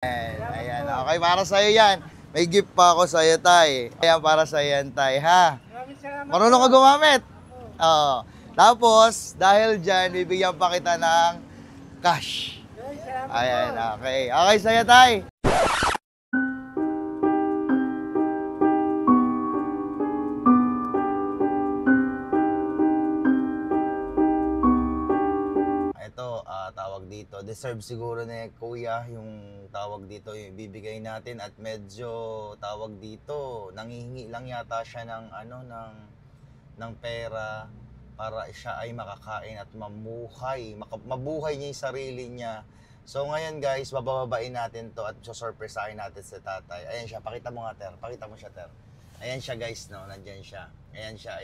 Ayan. Okay, para sa'yo yan. May gift pa ako sa'yo, tay. Ayan, para sa'yo yan, tay, ha? Marunong ka gumamit? Oo. Tapos, dahil dyan, bibigyan pa kita ng cash. Ayan, okay. Okay sa'yo, tay. Ito, tawag dito. Deserve siguro ni Kuya yung tawag dito, yung ibibigay natin at medyo tawag dito, nangihingi lang yata siya ng ng pera para siya ay makakain at mabuhay niya yung sarili niya. So ngayon guys, bababain natin to at susurpresahin natin si tatay. Ayan siya, pakita mo nga, Ter. Pakita mo siya, Ter. Ayan siya guys, no? Nandyan siya. Ayan siya.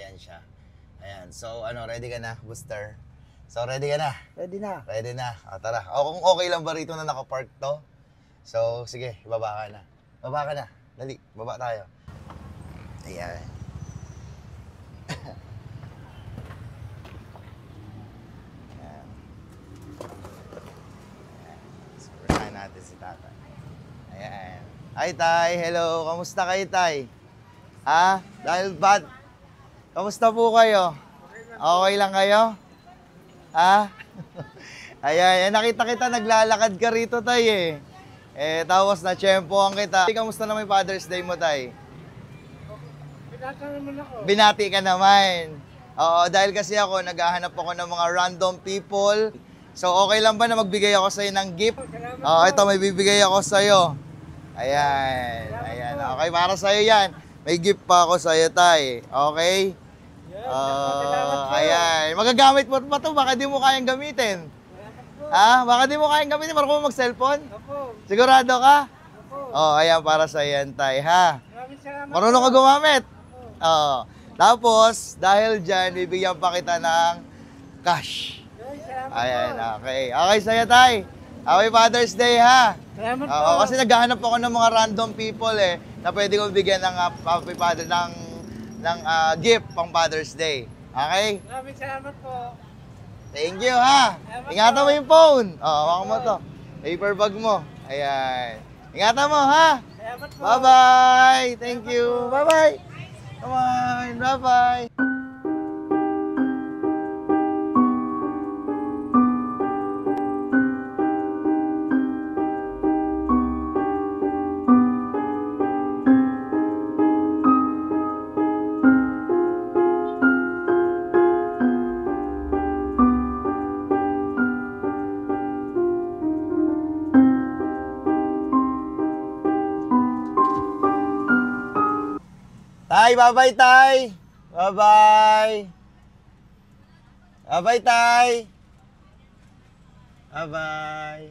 Ayan. So ready ka na, Booster? So, ready ka na? Ready na. Ready na. Tara. Kung okay lang ba rito na nakapark to? So, sige, baba ka na. Baba ka na. Dali, baba tayo. Ayan. Ayan. Surpresahin natin si tatay. Ayan. Hi, tay. Hello. Kamusta kayo, tay? Ha? Dahil bad. Kamusta po kayo? Okay lang kayo? Ha? Ayan, nakita kita naglalakad ka rito, tay, eh. Tapos na-tsempohan kita. Kamusta naman yung Father's Day mo, tay? Binata naman ako. Binati ka naman. Oo, dahil kasi ako, naghahanap ako ng mga random people. So, okay lang ba na magbigay ako sa'yo ng gift? Oo, ito, may bibigay ako sa'yo. Ayan. Okay, para sa'yo yan. May gift pa ako sa'yo, tay. Okay? Ayan. Magagamit mo pa ito, baka di mo kayang gamitin. Ha? Baka di mo kayang gamitin, marunong mo mag-cellphone? Sigurado ka? Ayan, para sa yan, tay, ha? Marunong ka gumamit? Oo. Tapos, dahil dyan, bibigyan pa kita ng cash. Ayan, okay. Okay sa'yo, tay. Happy Father's Day, ha? Salamat po. Kasi naghahanap ako ng mga random people, na pwede kong bigyan ng Happy Father, ng gift pang Father's Day. Okay? Maraming salamat po. Thank you, ha? Ingatan mo yung phone. Hawakan mo to. Paper bag mo. Ayan. Ingatan mo, ha? Salamat po. Bye-bye. Thank you. Bye-bye. Come on. Bye-bye. Tay, bye-bye, tay. Bye-bye. Bye-bye, tay. Bye-bye.